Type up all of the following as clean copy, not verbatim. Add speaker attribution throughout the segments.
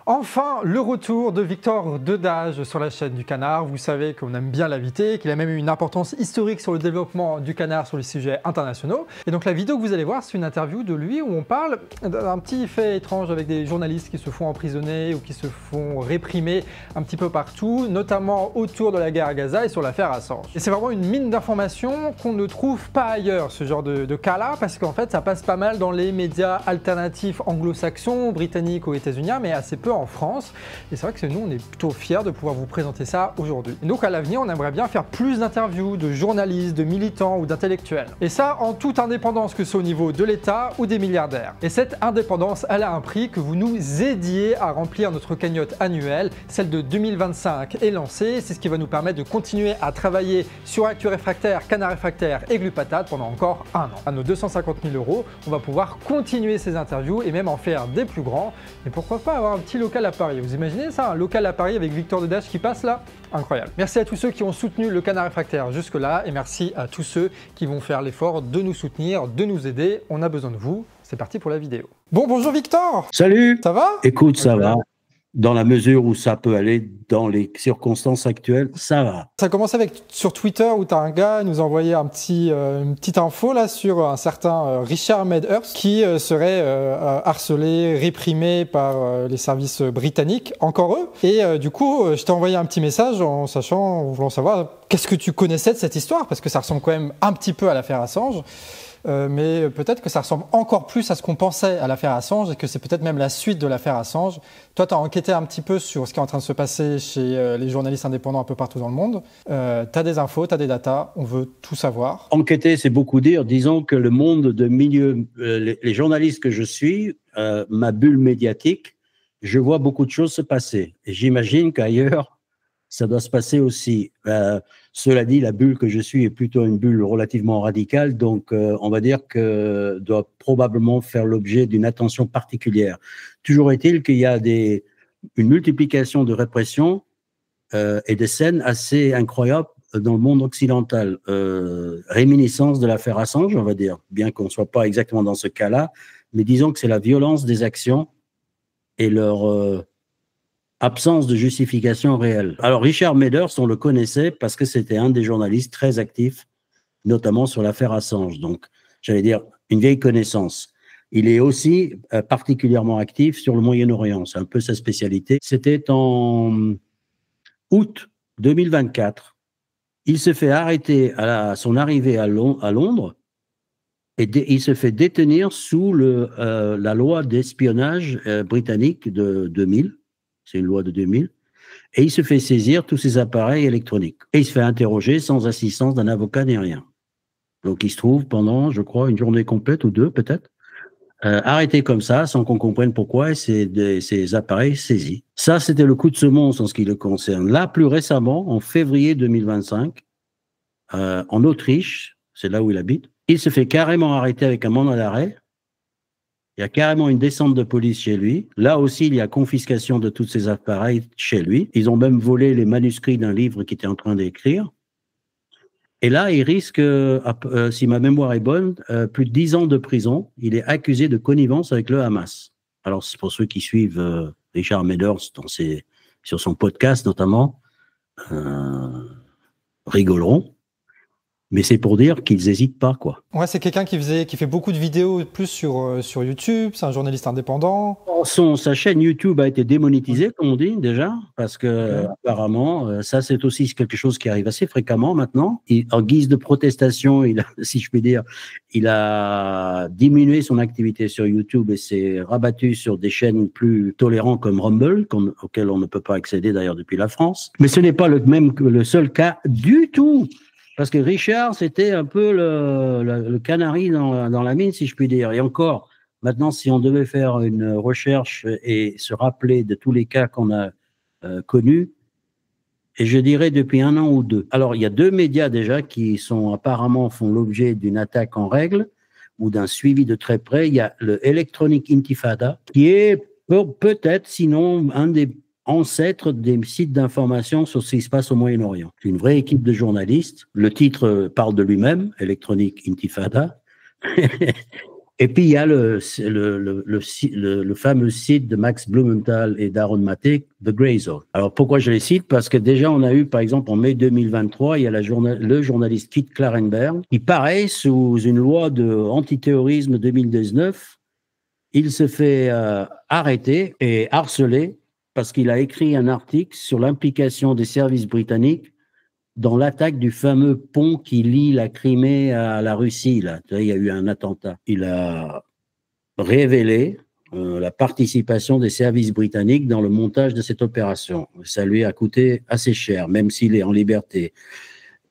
Speaker 1: Enfin, le retour de Victor Dedage sur la chaîne du Canard. Vous savez qu'on aime bien l'inviter, qu'il a même eu une importance historique sur le développement du canard sur les sujets internationaux. Et donc la vidéo que vous allez voir, c'est une interview de lui où on parle d'un petit fait étrange avec des journalistes qui se font emprisonner ou qui se font réprimer un petit peu partout, notamment autour de la guerre à Gaza et sur l'affaire Assange. Et c'est vraiment une mine d'informations qu'on ne trouve pas ailleurs, ce genre de cas-là, parce qu'en fait, ça passe pas mal dans les médias alternatifs anglo-saxons, britanniques ou états-uniens, mais assez peu en France. Et c'est vrai que nous, on est plutôt fiers de pouvoir vous présenter ça aujourd'hui. Et donc à l'avenir, on aimerait bien faire plus d'interviews de journalistes, de militants ou d'intellectuels. Et ça en toute indépendance, que ce soit au niveau de l'État ou des milliardaires. Et cette indépendance, elle a un prix, que vous nous aidiez à remplir notre cagnotte annuelle. Celle de 2025 est lancée. C'est ce qui va nous permettre de continuer à travailler sur Actu Réfractaire, Canard Réfractaire et Glupatate pendant encore un an. À nos 250 000 €, on va pouvoir continuer ces interviews et même en faire des plus grands. Et pourquoi pas avoir un petit local à Paris. Vous imaginez ça, un local à Paris avec Victor Dedage qui passe là? Incroyable. Merci à tous ceux qui ont soutenu le Canard Réfractaire jusque-là et merci à tous ceux qui vont faire l'effort de nous soutenir, de nous aider. On a besoin de vous. C'est parti pour la vidéo. Bon, bonjour Victor.
Speaker 2: Salut.
Speaker 1: Ça va?
Speaker 2: Écoute, ça va. Dans la mesure où ça peut aller dans les circonstances actuelles, ça va.
Speaker 1: Ça a commencé avec sur Twitter où tu as un gars qui nous a envoyé une petite info là sur un certain Richard Medhurst qui serait harcelé, réprimé par les services britanniques, encore eux. Et du coup, je t'ai envoyé un petit message en voulant savoir qu'est-ce que tu connaissais de cette histoire, parce que ça ressemble quand même un petit peu à l'affaire Assange. Mais peut-être que ça ressemble encore plus à ce qu'on pensait à l'affaire Assange et que c'est peut-être même la suite de l'affaire Assange. Toi, tu as enquêté un petit peu sur ce qui est en train de se passer chez les journalistes indépendants un peu partout dans le monde. Tu as des infos, tu as des datas, on veut tout savoir.
Speaker 2: Enquêter, c'est beaucoup dire. Disons que le monde de milieu, les journalistes que je suis, ma bulle médiatique, je vois beaucoup de choses se passer. Et j'imagine qu'ailleurs, ça doit se passer aussi. Cela dit, la bulle que je suis est plutôt une bulle relativement radicale, donc on va dire que doit probablement faire l'objet d'une attention particulière. Toujours est-il qu'il y a une multiplication de répression et des scènes assez incroyables dans le monde occidental. Réminiscence de l'affaire Assange, on va dire, bien qu'on ne soit pas exactement dans ce cas-là, mais disons que c'est la violence des actions et leur absence de justification réelle. Alors, Richard Medhurst, on le connaissait parce que c'était un des journalistes très actifs, notamment sur l'affaire Assange. Donc, j'allais dire, une vieille connaissance. Il est aussi particulièrement actif sur le Moyen-Orient. C'est un peu sa spécialité. C'était en août 2024. Il se fait arrêter à son arrivée à Londres et il se fait détenir sous la loi d'espionnage britannique de 2000. C'est une loi de 2000, et il se fait saisir tous ses appareils électroniques. Et il se fait interroger sans assistance d'un avocat ni rien. Donc il se trouve pendant, je crois, une journée complète ou deux peut-être, arrêté comme ça, sans qu'on comprenne pourquoi, et ses appareils saisis. Ça, c'était le coup de semonce en ce qui le concerne. Là, plus récemment, en février 2025, en Autriche, c'est là où il habite, il se fait carrément arrêter avec un mandat d'arrêt. Il y a carrément une descente de police chez lui. Là aussi, il y a confiscation de tous ses appareils chez lui. Ils ont même volé les manuscrits d'un livre qu'il était en train d'écrire. Et là, il risque, si ma mémoire est bonne, plus de 10 ans de prison. Il est accusé de connivence avec le Hamas. Alors, c'est pour ceux qui suivent Richard Medhurst sur son podcast notamment, rigoleront. Mais c'est pour dire qu'ils n'hésitent pas, quoi.
Speaker 1: Ouais, c'est quelqu'un qui fait beaucoup de vidéos plus sur YouTube, c'est un journaliste indépendant.
Speaker 2: Sa chaîne YouTube a été démonétisée, comme on dit déjà, parce que apparemment, ça c'est aussi quelque chose qui arrive assez fréquemment maintenant. En guise de protestation, si je puis dire, il a diminué son activité sur YouTube et s'est rabattu sur des chaînes plus tolérantes comme Rumble, auxquelles on ne peut pas accéder d'ailleurs depuis la France. Mais ce n'est pas le seul cas du tout. Parce que Richard, c'était un peu le canari dans la mine, si je puis dire. Et encore, maintenant, si on devait faire une recherche et se rappeler de tous les cas qu'on a connus, et je dirais depuis 1 an ou 2. Alors, il y a 2 médias déjà qui apparemment font l'objet d'une attaque en règle ou d'un suivi de très près. Il y a le Electronic Intifada, qui est peut-être, sinon, un des ancêtre des sites d'information sur ce qui se passe au Moyen-Orient. C'est une vraie équipe de journalistes. Le titre parle de lui-même, Electronic Intifada. Et puis, il y a le fameux site de Max Blumenthal et d'Aaron Maté, The Grey Zone. Alors, pourquoi je les cite? Parce que déjà, on a eu, par exemple, en mai 2023, il y a le journaliste Kit Klarenberg, qui, pareil, sous une loi de antiterrorisme 2019, il se fait arrêter et harceler parce qu'il a écrit un article sur l'implication des services britanniques dans l'attaque du fameux pont qui lie la Crimée à la Russie. Là. Il y a eu un attentat. Il a révélé la participation des services britanniques dans le montage de cette opération. Ça lui a coûté assez cher, même s'il est en liberté.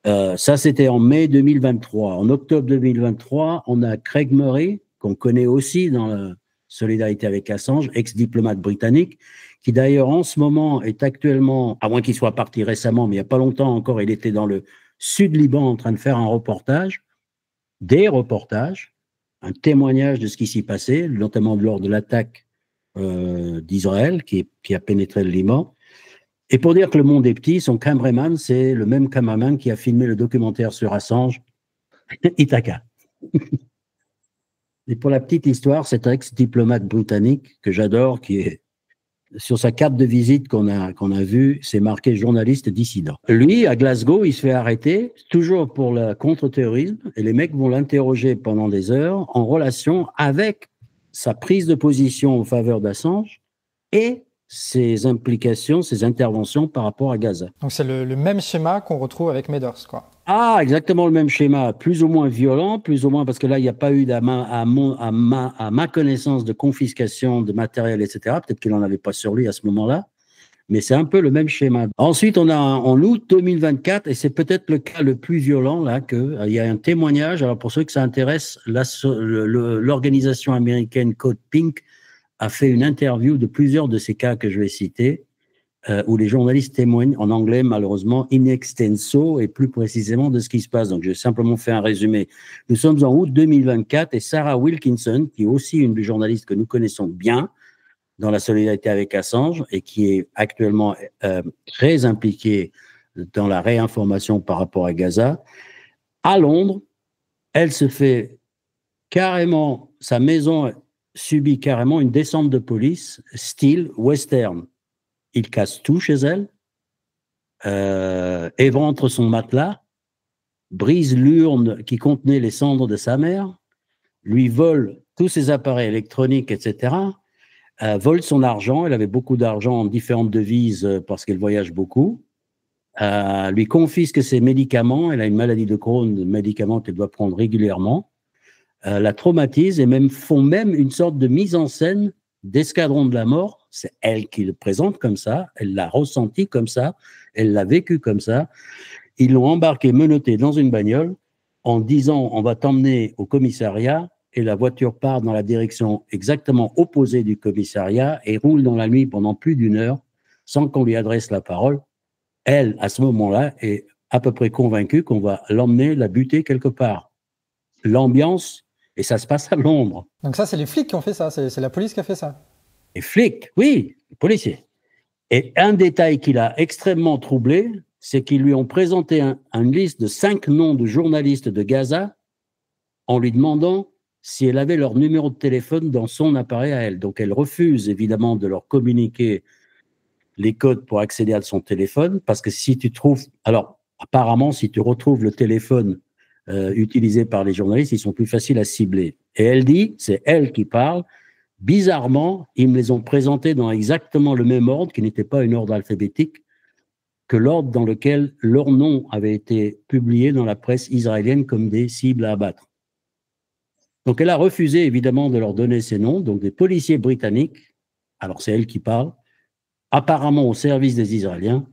Speaker 2: Ça, c'était en mai 2023. En octobre 2023, on a Craig Murray, qu'on connaît aussi dans la solidarité avec Assange, ex-diplomate britannique, qui d'ailleurs en ce moment est actuellement, à moins qu'il soit parti récemment, mais il n'y a pas longtemps encore, il était dans le sud Liban en train de faire un reportage, un témoignage de ce qui s'y passait, notamment lors de l'attaque d'Israël qui a pénétré le Liban. Et pour dire que le monde est petit, son cameraman, c'est le même cameraman qui a filmé le documentaire sur Assange, Ithaca. Et pour la petite histoire, cet ex-diplomate britannique que j'adore, qui est sur sa carte de visite qu'on a vue, c'est marqué journaliste dissident. Lui, à Glasgow, il se fait arrêter, toujours pour le contre-terrorisme, et les mecs vont l'interroger pendant des heures en relation avec sa prise de position en faveur d'Assange et ses implications, ses interventions par rapport à Gaza.
Speaker 1: Donc c'est le même schéma qu'on retrouve avec Meadows, quoi.
Speaker 2: Ah, exactement le même schéma, plus ou moins violent, plus ou moins, parce que là, il n'y a pas eu, à ma connaissance, de confiscation de matériel, etc. Peut-être qu'il n'en avait pas sur lui à ce moment-là, mais c'est un peu le même schéma. Ensuite, on a en août 2024, et c'est peut-être le cas le plus violent, là, il y a un témoignage. Alors, pour ceux que ça intéresse, l'organisation américaine Code Pink a fait une interview de plusieurs de ces cas que je vais citer, où les journalistes témoignent en anglais, malheureusement, in extenso, et plus précisément de ce qui se passe. Donc, je vais simplement faire un résumé. Nous sommes en août 2024 et Sarah Wilkinson, qui est aussi une des journalistes que nous connaissons bien dans la solidarité avec Assange et qui est actuellement très impliquée dans la réinformation par rapport à Gaza, à Londres, elle se fait carrément, sa maison subit carrément une descente de police style western. Il casse tout chez elle, éventre son matelas, brise l'urne qui contenait les cendres de sa mère, lui vole tous ses appareils électroniques, etc., vole son argent. Elle avait beaucoup d'argent en différentes devises parce qu'elle voyage beaucoup, lui confisque ses médicaments. Elle a une maladie de Crohn, des médicaments qu'elle doit prendre régulièrement, la traumatise et font même une sorte de mise en scène d'escadron de la mort. C'est elle qui le présente comme ça, elle l'a ressenti comme ça, elle l'a vécu comme ça. Ils l'ont embarqué, menotté dans une bagnole en disant « on va t'emmener au commissariat » et la voiture part dans la direction exactement opposée du commissariat et roule dans la nuit pendant plus d'1 heure sans qu'on lui adresse la parole. Elle, à ce moment-là, est à peu près convaincue qu'on va l'emmener, la buter quelque part. L'ambiance, et ça se passe à Londres.
Speaker 1: Donc ça, c'est les flics qui ont fait ça, c'est la police qui a fait ça.
Speaker 2: Les flics, oui, les policiers. Et un détail qui l'a extrêmement troublé, c'est qu'ils lui ont présenté une liste de 5 noms de journalistes de Gaza en lui demandant si elle avait leur numéro de téléphone dans son appareil à elle. Donc elle refuse évidemment de leur communiquer les codes pour accéder à son téléphone, parce que si tu trouves... Alors, apparemment, si tu retrouves le téléphone utilisé par les journalistes, ils sont plus faciles à cibler. Et elle dit, c'est elle qui parle, bizarrement, ils me les ont présentés dans exactement le même ordre, qui n'était pas un ordre alphabétique, que l'ordre dans lequel leur nom avait été publié dans la presse israélienne comme des cibles à abattre. Donc elle a refusé évidemment de leur donner ces noms, donc des policiers britanniques, alors c'est elle qui parle, apparemment au service des Israéliens,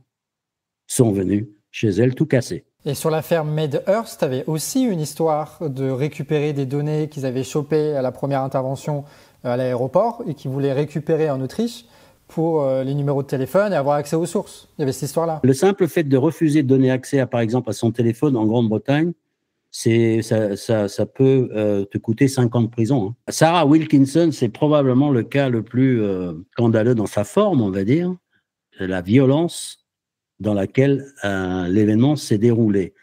Speaker 2: sont venus chez elle tout cassés.
Speaker 1: Et sur l'affaire Medhurst, tu avais aussi une histoire de récupérer des données qu'ils avaient chopées à la première intervention à l'aéroport et qu'ils voulaient récupérer en Autriche pour les numéros de téléphone et avoir accès aux sources. Il y avait cette histoire-là.
Speaker 2: Le simple fait de refuser de donner accès, par exemple, à son téléphone en Grande-Bretagne, ça peut te coûter 5 ans de prison. Hein. Sarah Wilkinson, c'est probablement le cas le plus scandaleux dans sa forme, on va dire, la violence dans laquelle l'événement s'est déroulé.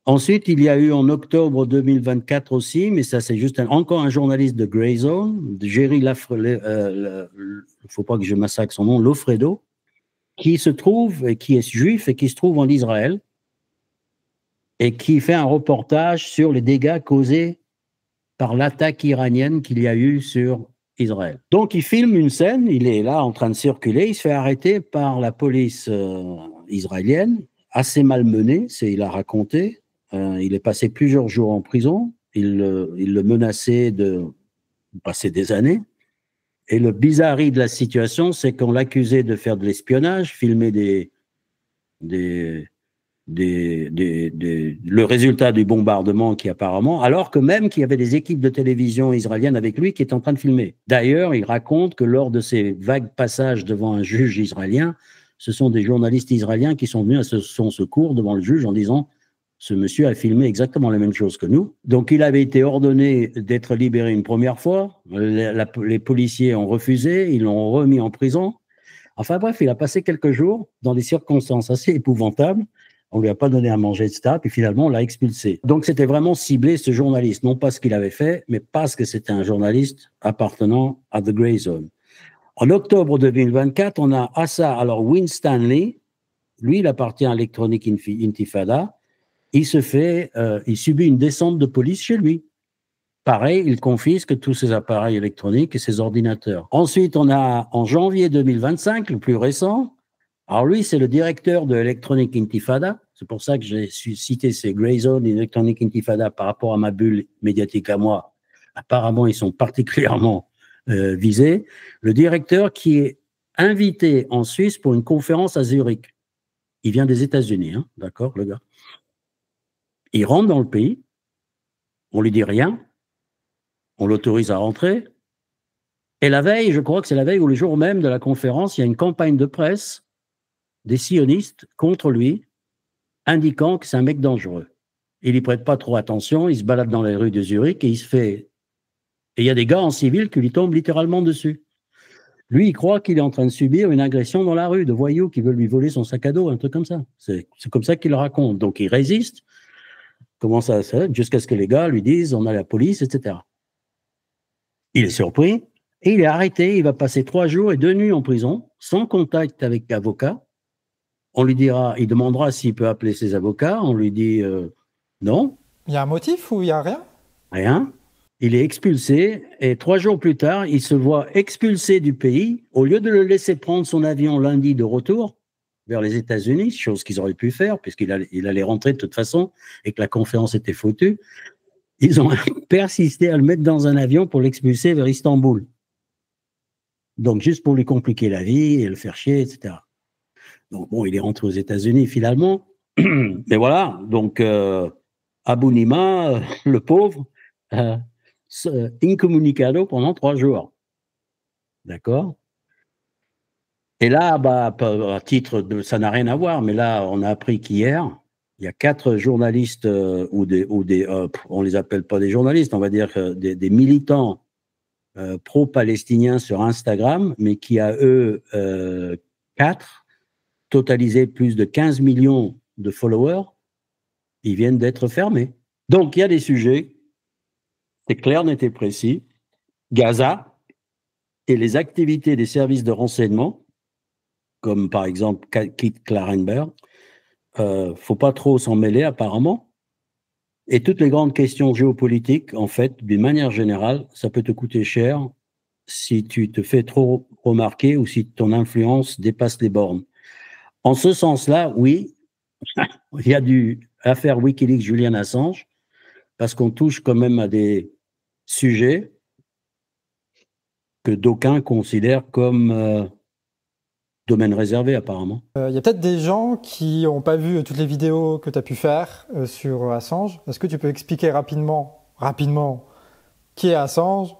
Speaker 2: Ensuite, il y a eu en octobre 2024 aussi, mais ça c'est juste encore un journaliste de Grey Zone, de Jerry il ne faut pas que je massacre son nom, Lofredo, qui se trouve, et qui est juif et qui se trouve en Israël, et qui fait un reportage sur les dégâts causés par l'attaque iranienne qu'il y a eu sur Israël. Donc, il filme une scène, il est là en train de circuler, il se fait arrêter par la police israélienne, assez malmené, il a raconté. Il est passé plusieurs jours en prison, il le menaçait de passer des années. Et le bizarrerie de la situation, c'est qu'on l'accusait de faire de l'espionnage, filmer le résultat du bombardement qui apparemment, alors que même qu'il y avait des équipes de télévision israéliennes avec lui qui étaient en train de filmer. D'ailleurs, il raconte que lors de ces vagues passages devant un juge israélien, ce sont des journalistes israéliens qui sont venus à son secours devant le juge en disant « Ce monsieur a filmé exactement la même chose que nous ». Donc, il avait été ordonné d'être libéré une première fois. Les policiers ont refusé, ils l'ont remis en prison. Enfin bref, il a passé quelques jours dans des circonstances assez épouvantables. On ne lui a pas donné à manger, etc. Puis finalement, on l'a expulsé. Donc, c'était vraiment ciblé, ce journaliste. Non pas ce qu'il avait fait, mais parce que c'était un journaliste appartenant à The Grey Zone. En octobre 2024, on a Assa, alors Winstanley, lui, il appartient à Electronic Intifada. Il subit une descente de police chez lui. Pareil, il confisque tous ses appareils électroniques et ses ordinateurs. Ensuite, on a en janvier 2025, le plus récent. Alors lui, c'est le directeur de Electronic Intifada. C'est pour ça que j'ai cité ces Grey Zone et Electronic Intifada par rapport à ma bulle médiatique à moi. Apparemment, ils sont particulièrement visés. Le directeur qui est invité en Suisse pour une conférence à Zurich. Il vient des États-Unis, hein, d'accord, le gars. Il rentre dans le pays, on lui dit rien, on l'autorise à rentrer. Et la veille, je crois que c'est la veille ou le jour même de la conférence, il y a une campagne de presse des sionistes contre lui, indiquant que c'est un mec dangereux. Il n'y prête pas trop attention, il se balade dans les rues de Zurich et il se fait... Et il y a des gars en civil qui lui tombent littéralement dessus. Lui, il croit qu'il est en train de subir une agression dans la rue, de voyous qui veulent lui voler son sac à dos, un truc comme ça. C'est comme ça qu'il le raconte. Donc, il résiste, commence à jusqu'à ce que les gars lui disent « on a la police », etc. Il est surpris et il est arrêté. Il va passer 3 jours et 2 nuits en prison, sans contact avec avocat. On lui dira, il demandera s'il peut appeler ses avocats. On lui dit non.
Speaker 1: Il y a un motif ou il n'y a rien?
Speaker 2: Rien. Il est expulsé et 3 jours plus tard, il se voit expulsé du pays. Au lieu de le laisser prendre son avion lundi de retour vers les États-Unis, chose qu'ils auraient pu faire puisqu'il allait rentrer de toute façon et que la conférence était foutue, ils ont persisté à le mettre dans un avion pour l'expulser vers Istanbul. Donc, juste pour lui compliquer la vie et le faire chier, etc. Donc, bon, il est rentré aux États-Unis finalement. Mais voilà, donc, Abu Nima, le pauvre, incommunicado pendant 3 jours. D'accord? Et là, bah, à titre de... Ça n'a rien à voir, mais là, on a appris qu'hier, il y a 4 journalistes, on les appelle pas des journalistes, on va dire des militants pro-palestiniens sur Instagram, mais qui à eux, 4, totalisé plus de 15 millions de followers, ils viennent d'être fermés. Donc, il y a des sujets, c'est clair, net et précis. Gaza et les activités des services de renseignement, comme par exemple Kit Klarenberg, faut pas trop s'en mêler apparemment. Et toutes les grandes questions géopolitiques, en fait, d'une manière générale, ça peut te coûter cher si tu te fais trop remarquer ou si ton influence dépasse les bornes. En ce sens-là, oui, il y a l'affaire Wikileaks Julian Assange, parce qu'on touche quand même à des sujets que d'aucuns considèrent comme domaine réservé, apparemment.
Speaker 1: Il y a peut-être des gens qui n'ont pas vu toutes les vidéos que tu as pu faire sur Assange. Est-ce que tu peux expliquer rapidement, qui est Assange,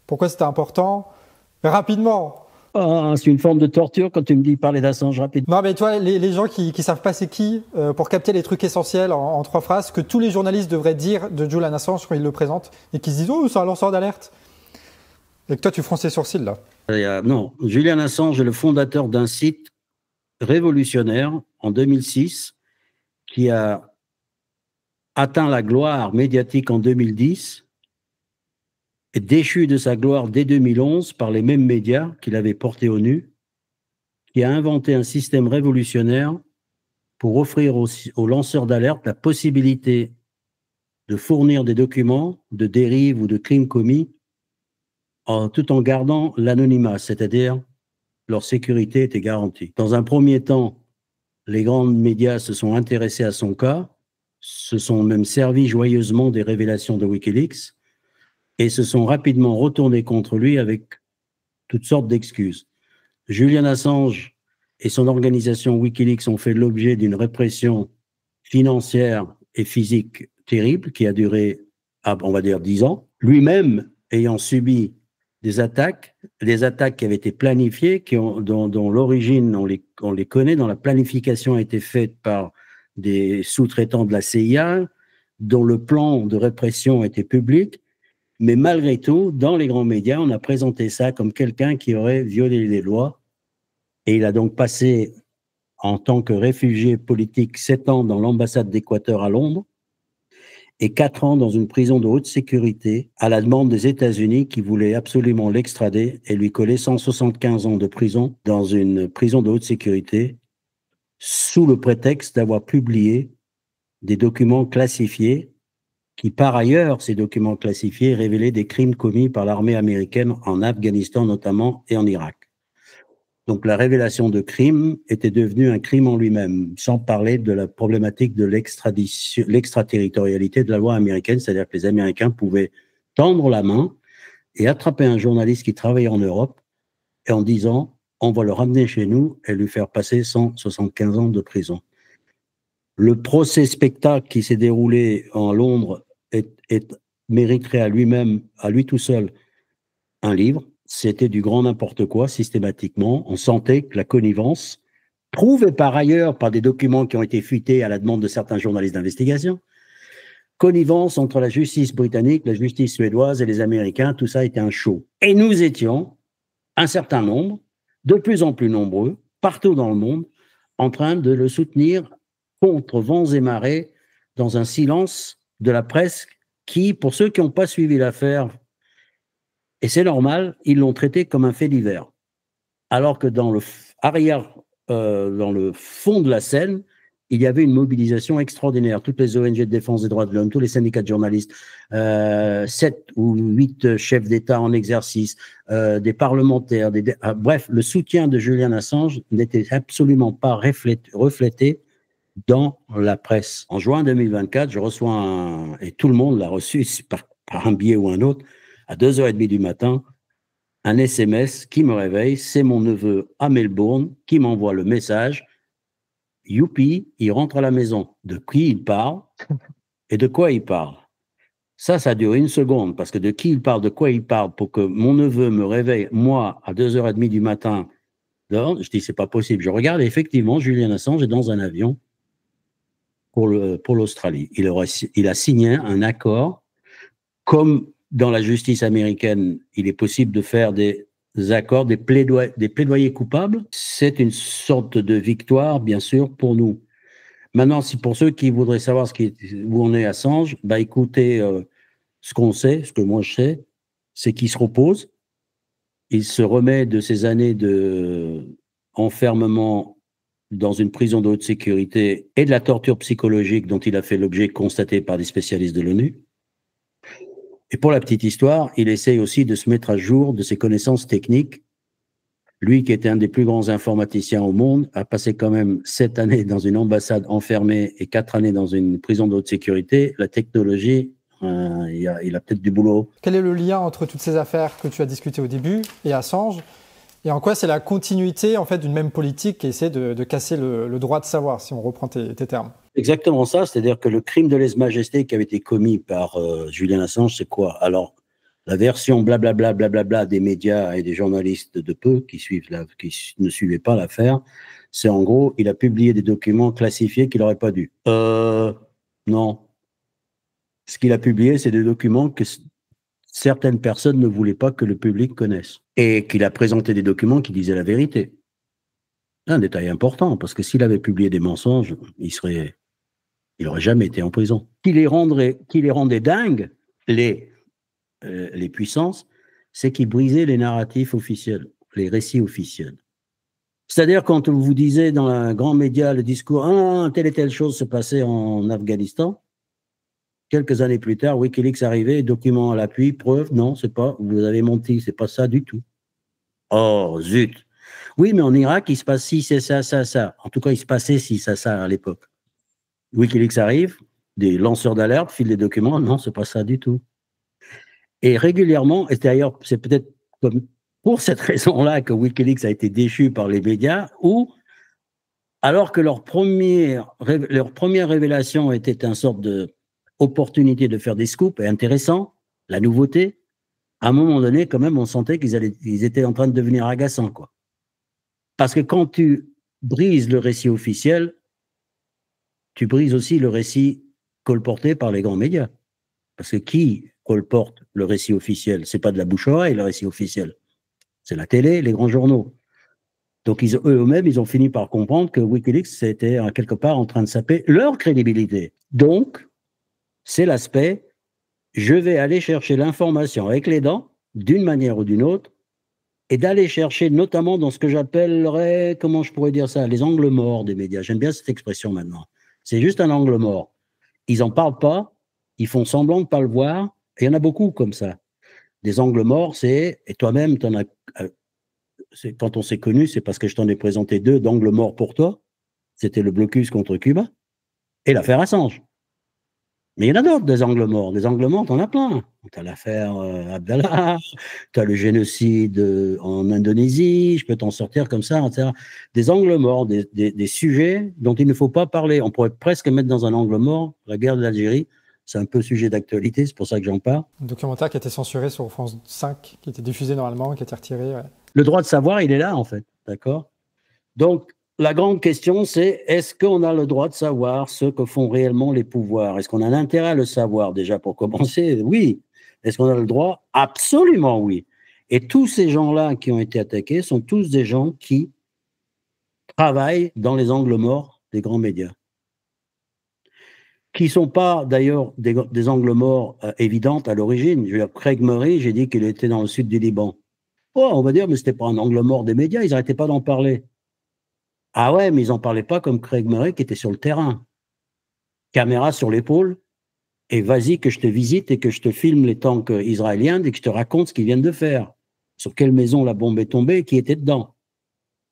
Speaker 1: pourquoi c'était important, rapidement?
Speaker 2: C'est une forme de torture quand tu me dis parler d'Assange rapidement.
Speaker 1: Non, mais toi, les gens qui savent pas c'est qui, pour capter les trucs essentiels en 3 phrases, que tous les journalistes devraient dire de Julian Assange quand ils le présentent, et qu'ils se disent « Oh, c'est un lanceur d'alerte ». Et que toi, tu fronces les sourcils, là.
Speaker 2: Non, Julian Assange est le fondateur d'un site révolutionnaire en 2006 qui a atteint la gloire médiatique en 2010, est déchu de sa gloire dès 2011 par les mêmes médias qu'il avait portés au nu, qui a inventé un système révolutionnaire pour offrir aux lanceurs d'alerte la possibilité de fournir des documents de dérive ou de crimes commis tout en gardant l'anonymat, c'est-à-dire leur sécurité était garantie. Dans un premier temps, les grands médias se sont intéressés à son cas, se sont même servis joyeusement des révélations de Wikileaks et se sont rapidement retournés contre lui avec toutes sortes d'excuses. Julian Assange et son organisation Wikileaks ont fait l'objet d'une répression financière et physique terrible qui a duré, on va dire, 10 ans. Lui-même ayant subi des attaques qui avaient été planifiées, dont l'origine, on les connaît, dont la planification a été faite par des sous-traitants de la CIA, dont le plan de répression était public. Mais malgré tout, dans les grands médias, on a présenté ça comme quelqu'un qui aurait violé les lois. Et il a donc passé, en tant que réfugié politique, 7 ans dans l'ambassade d'Équateur à Londres et 4 ans dans une prison de haute sécurité à la demande des États-Unis qui voulaient absolument l'extrader et lui coller 175 ans de prison dans une prison de haute sécurité sous le prétexte d'avoir publié des documents classifiés qui, par ailleurs, ces documents classifiés révélaient des crimes commis par l'armée américaine en Afghanistan notamment et en Irak. Donc la révélation de crimes était devenue un crime en lui-même, sans parler de la problématique de l'extraterritorialité de la loi américaine, c'est-à-dire que les Américains pouvaient tendre la main et attraper un journaliste qui travaillait en Europe et en disant « on va le ramener chez nous et lui faire passer 175 ans de prison ». Le procès spectacle qui s'est déroulé en Londres mériterait à lui tout seul, un livre. C'était du grand n'importe quoi, systématiquement. On sentait que la connivence, prouvée par ailleurs par des documents qui ont été fuités à la demande de certains journalistes d'investigation, connivence entre la justice britannique, la justice suédoise et les Américains, tout ça était un show. Et nous étions, un certain nombre, de plus en plus nombreux, partout dans le monde, en train de le soutenir contre vents et marées, dans un silence de la presse qui, pour ceux qui n'ont pas suivi l'affaire, et c'est normal, ils l'ont traité comme un fait divers. Alors que dans le fond de la scène, il y avait une mobilisation extraordinaire. Toutes les ONG de défense des droits de l'homme, tous les syndicats de journalistes, 7 ou 8 chefs d'État en exercice, des parlementaires, bref, le soutien de Julian Assange n'était absolument pas reflété dans la presse. En juin 2024, je reçois et tout le monde l'a reçu par un biais ou un autre, à 2h30 du matin, un SMS qui me réveille. C'est mon neveu à Melbourne qui m'envoie le message. Youpi, il rentre à la maison. De qui il parle et de quoi il parle? Ça dure une seconde, parce que de qui il parle, de quoi il parle, pour que mon neveu me réveille, moi, à 2h30 du matin, je dis, c'est pas possible. Je regarde et effectivement, Julian Assange est dans un avion pour l'Australie. Il a signé un accord comme dans la justice américaine, il est possible de faire des accords, des plaidoyers coupables. C'est une sorte de victoire, bien sûr, pour nous. Maintenant, si pour ceux qui voudraient savoir où on est Assange, écoutez, ce qu'on sait, ce que moi je sais, c'est qu'il se repose, il se remet de ses années d'enfermement dans une prison de haute sécurité et de la torture psychologique dont il a fait l'objet constaté par des spécialistes de l'ONU. Et pour la petite histoire, il essaye aussi de se mettre à jour de ses connaissances techniques. Lui, qui était un des plus grands informaticiens au monde, a passé quand même 7 années dans une ambassade enfermée et 4 années dans une prison de haute sécurité. La technologie, il a peut-être du boulot.
Speaker 1: Quel est le lien entre toutes ces affaires que tu as discutées au début et Assange? Et en quoi c'est la continuité en fait, d'une même politique qui essaie de casser le droit de savoir, si on reprend tes termes?
Speaker 2: Exactement ça, c'est-à-dire que le crime de lèse-majesté qui avait été commis par Julian Assange, c'est quoi? Alors, la version blablabla des médias et des journalistes de peu qui ne suivaient pas l'affaire, c'est en gros, il a publié des documents classifiés qu'il n'aurait pas dû. Non. Ce qu'il a publié, c'est des documents que certaines personnes ne voulaient pas que le public connaisse. Et qu'il a présenté des documents qui disaient la vérité. Un détail important, parce que s'il avait publié des mensonges, il serait Il n'aurait jamais été en prison. Qui les rendait dingues, les puissances, c'est qu'ils brisaient les narratifs officiels, les récits officiels. C'est-à-dire quand vous disiez dans un grand média le discours « telle et telle chose se passait en Afghanistan », quelques années plus tard, Wikileaks arrivait, documents à l'appui, preuves, non, c'est pas, vous avez menti, c'est pas ça du tout. Oh, zut. Oui, mais en Irak, il se passe ci, c'est ça, ça, ça. En tout cas, il se passait ci, ça, ça à l'époque. Wikileaks arrive, des lanceurs d'alerte filent les documents, non, c'est pas ça du tout. Et régulièrement, et d'ailleurs, c'est peut-être comme pour cette raison-là que Wikileaks a été déchu par les médias, ou alors que leur première révélation était une sorte d'opportunité de faire des scoops et intéressant, la nouveauté, à un moment donné, quand même, on sentait qu'ils étaient en train de devenir agaçants, quoi. Parce que quand tu brises le récit officiel, tu brises aussi le récit colporté par les grands médias. Parce que qui colporte le récit officiel? C'est pas de la bouche-oreille, le récit officiel. C'est la télé, les grands journaux. Donc, eux-mêmes, ils ont fini par comprendre que Wikileaks était quelque part en train de saper leur crédibilité. Donc, c'est l'aspect, je vais aller chercher l'information avec les dents, d'une manière ou d'une autre, et d'aller chercher notamment dans ce que j'appellerais, comment je pourrais dire ça, les angles morts des médias. J'aime bien cette expression maintenant. C'est juste un angle mort. Ils n'en parlent pas, ils font semblant de ne pas le voir, et il y en a beaucoup comme ça. Des angles morts, et toi-même, quand on s'est connus, c'est parce que je t'en ai présenté 2 d'angles morts pour toi. C'était le blocus contre Cuba et l'affaire Assange. Mais il y en a d'autres, des angles morts. Des angles morts, t'en as plein. T'as l'affaire Abdallah, t'as le génocide en Indonésie, je peux t'en sortir comme ça, etc. Des angles morts, des sujets dont il ne faut pas parler. On pourrait presque mettre dans un angle mort la guerre de l'Algérie. C'est un peu sujet d'actualité, c'est pour ça que j'en parle.
Speaker 1: Un documentaire qui a été censuré sur France 5, qui était diffusé normalement, qui a été retiré. Ouais.
Speaker 2: Le droit de savoir, il est là, en fait. D'accord? Donc, la grande question, c'est est-ce qu'on a le droit de savoir ce que font réellement les pouvoirs? Est-ce qu'on a l'intérêt à le savoir, déjà, pour commencer? Oui. Est-ce qu'on a le droit? Absolument oui. Et tous ces gens-là qui ont été attaqués sont tous des gens qui travaillent dans les angles morts des grands médias. Qui ne sont pas, d'ailleurs, des angles morts évidents à l'origine. Je veux dire, Craig Murray, j'ai dit qu'il était dans le sud du Liban. Oh, on va dire, mais ce n'était pas un angle mort des médias, ils n'arrêtaient pas d'en parler. Ah ouais, mais ils n'en parlaient pas comme Craig Murray qui était sur le terrain. Caméra sur l'épaule, et vas-y que je te visite et que je te filme les tanks israéliens et que je te raconte ce qu'ils viennent de faire. Sur quelle maison la bombe est tombée et qui était dedans.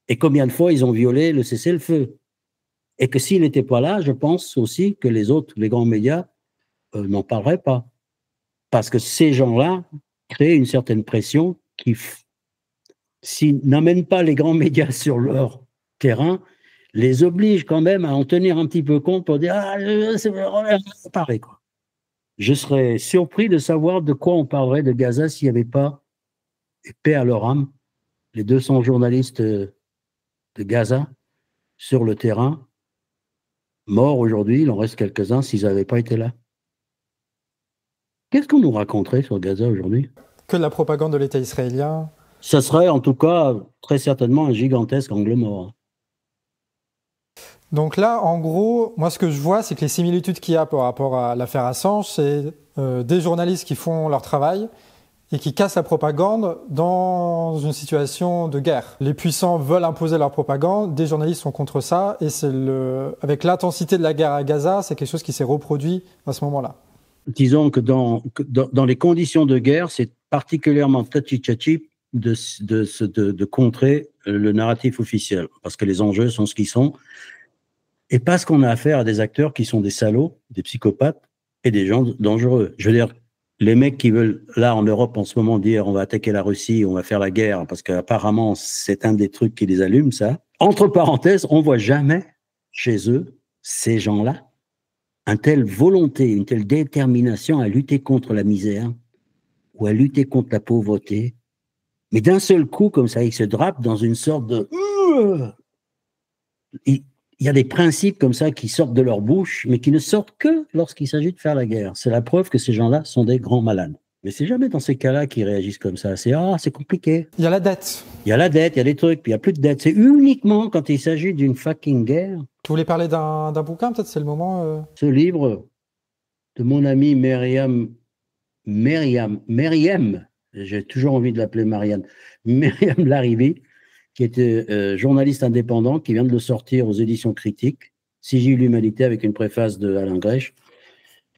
Speaker 2: Et combien de fois ils ont violé le cessez-le-feu. Et que s'il n'était pas là, je pense aussi que les autres, les grands médias, n'en parleraient pas. Parce que ces gens-là créent une certaine pression qui, s'ils n'amènent pas les grands médias sur leur terrain, les oblige quand même à en tenir un petit peu compte pour dire « Ah, c'est pareil, quoi ». Je serais surpris de savoir de quoi on parlerait de Gaza s'il n'y avait pas, et paix à leur âme, les 200 journalistes de Gaza sur le terrain, morts aujourd'hui, il en reste quelques-uns s'ils n'avaient pas été là. Qu'est-ce qu'on nous raconterait sur Gaza aujourd'hui?
Speaker 1: Que de la propagande de l'État israélien.
Speaker 2: Ça serait en tout cas très certainement un gigantesque angle mort.
Speaker 1: Donc là, en gros, moi ce que je vois, c'est que les similitudes qu'il y a par rapport à l'affaire Assange, c'est des journalistes qui font leur travail et qui cassent la propagande dans une situation de guerre. Les puissants veulent imposer leur propagande, des journalistes sont contre ça, et avec l'intensité de la guerre à Gaza, c'est quelque chose qui s'est reproduit à ce moment-là.
Speaker 2: Disons que dans les conditions de guerre, c'est particulièrement tchatchi de contrer le narratif officiel, parce que les enjeux sont ce qu'ils sont, et parce qu'on a affaire à des acteurs qui sont des salauds, des psychopathes, et des gens dangereux. Je veux dire, les mecs qui veulent, là en Europe en ce moment, dire on va attaquer la Russie, on va faire la guerre, parce qu'apparemment c'est un des trucs qui les allume, ça. Entre parenthèses, on voit jamais chez eux, ces gens-là, une telle volonté, une telle détermination à lutter contre la misère ou à lutter contre la pauvreté. Mais d'un seul coup, comme ça, ils se drapent dans une sorte de... Il y a des principes comme ça qui sortent de leur bouche, mais qui ne sortent que lorsqu'il s'agit de faire la guerre. C'est la preuve que ces gens-là sont des grands malades. Mais c'est jamais dans ces cas-là qu'ils réagissent comme ça. C'est compliqué.
Speaker 1: Il y a la dette.
Speaker 2: Il y a la dette, il y a des trucs, puis il n'y a plus de dette. C'est uniquement quand il s'agit d'une fucking guerre
Speaker 1: Tu voulais parler d'un bouquin, peut-être c'est le moment
Speaker 2: Ce livre de mon amie Myriam, j'ai toujours envie de l'appeler Marianne, Myriam Larivi, qui était journaliste indépendant, qui vient de le sortir aux éditions Critiques, Sigil l'Humanité, avec une préface de Alain Grèche.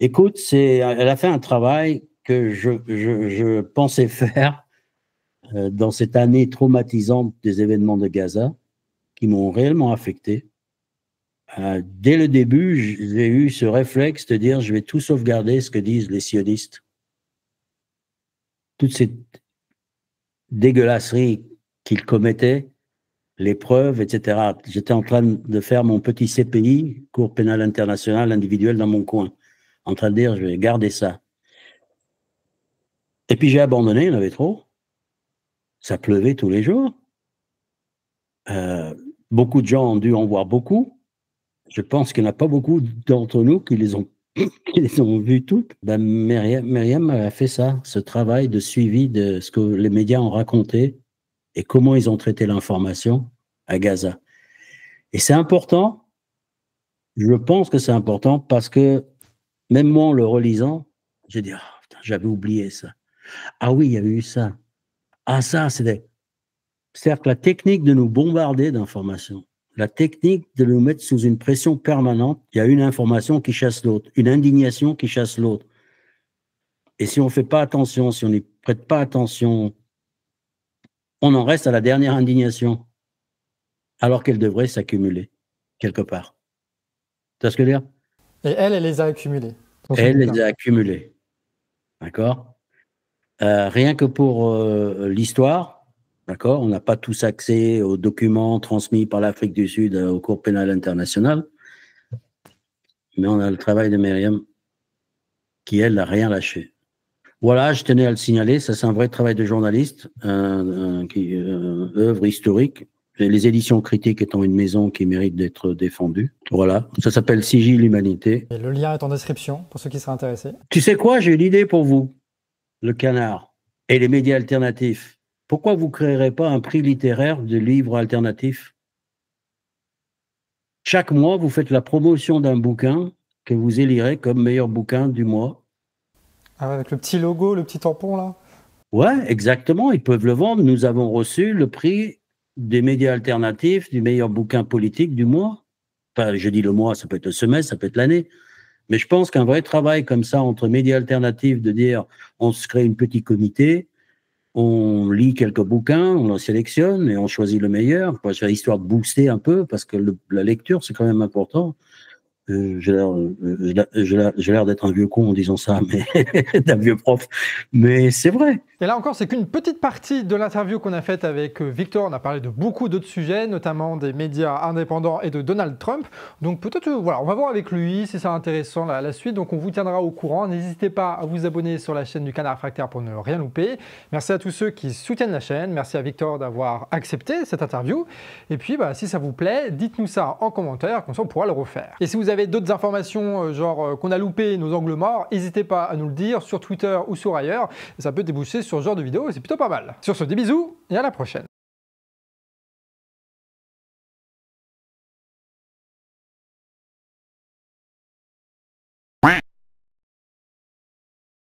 Speaker 2: Écoute, elle a fait un travail que je pensais faire dans cette année traumatisante des événements de Gaza, qui m'ont réellement affecté. Dès le début, j'ai eu ce réflexe de dire je vais tout sauvegarder ce que disent les sionistes. Toute cette dégueulasserie qu'ils commettaient, les preuves, etc. J'étais en train de faire mon petit CPI, Cour pénale internationale individuelle, dans mon coin, en train de dire je vais garder ça. Et puis j'ai abandonné, il y en avait trop. Ça pleuvait tous les jours. Beaucoup de gens ont dû en voir beaucoup. Je pense qu'il n'y en a pas beaucoup d'entre nous qui les ont vues toutes. Ben, Myriam a fait ça, ce travail de suivi de ce que les médias ont raconté et comment ils ont traité l'information à Gaza. Et c'est important, je pense que c'est important parce que même moi, en le relisant, j'ai dit, oh, putain, j'avais oublié ça. Ah oui, il y avait eu ça. Ah ça, c'est-à-dire que la technique de nous bombarder d'informations, la technique de nous mettre sous une pression permanente, il y a une information qui chasse l'autre, une indignation qui chasse l'autre. Et si on ne fait pas attention, si on n'y prête pas attention, on en reste à la dernière indignation, alors qu'elle devrait s'accumuler quelque part. Tu vois ce que je veux dire?
Speaker 1: Et elle les a accumulés.
Speaker 2: Elle les a accumulés. D'accord? Rien que pour l'histoire, d'accord? On n'a pas tous accès aux documents transmis par l'Afrique du Sud aux cours pénales internationales, mais on a le travail de Myriam qui, elle, n'a rien lâché. Voilà, je tenais à le signaler, ça c'est un vrai travail de journaliste, œuvre historique. Les éditions critiques étant une maison qui mérite d'être défendue. Voilà, ça s'appelle Sigil l'Humanité.
Speaker 1: Et le lien est en description pour ceux qui seraient intéressés.
Speaker 2: Tu sais quoi, j'ai une idée pour vous, le Canard et les médias alternatifs. Pourquoi vous ne créerez pas un prix littéraire de livres alternatifs? Chaque mois, vous faites la promotion d'un bouquin que vous élirez comme meilleur bouquin du mois.
Speaker 1: Ah ouais, avec le petit logo, le petit tampon là.
Speaker 2: Ouais, exactement, ils peuvent le vendre. Nous avons reçu le prix des médias alternatifs du meilleur bouquin politique du mois. Enfin, je dis le mois, ça peut être le semestre, ça peut être l'année. Mais je pense qu'un vrai travail comme ça entre médias alternatifs, de dire on se crée une petit comité, on lit quelques bouquins, on en sélectionne et on choisit le meilleur, histoire de booster un peu, parce que la lecture, c'est quand même important. J'ai l'air d'être un vieux con en disant ça, mais d'un vieux prof. Mais c'est vrai.
Speaker 1: Et là encore, c'est qu'une petite partie de l'interview qu'on a faite avec Victor. On a parlé de beaucoup d'autres sujets, notamment des médias indépendants et de Donald Trump. Donc peut-être, voilà, on va voir avec lui si c'est intéressant la suite. Donc on vous tiendra au courant. N'hésitez pas à vous abonner sur la chaîne du Canard Réfractaire pour ne rien louper. Merci à tous ceux qui soutiennent la chaîne. Merci à Victor d'avoir accepté cette interview. Et puis, si ça vous plaît, dites-nous ça en commentaire, comme ça on pourra le refaire. Et si vous avez d'autres informations, genre qu'on a loupé nos angles morts, n'hésitez pas à nous le dire sur Twitter ou sur ailleurs. Ça peut déboucher sur ce genre de vidéo et c'est plutôt pas mal. Sur ce, des bisous et à la prochaine.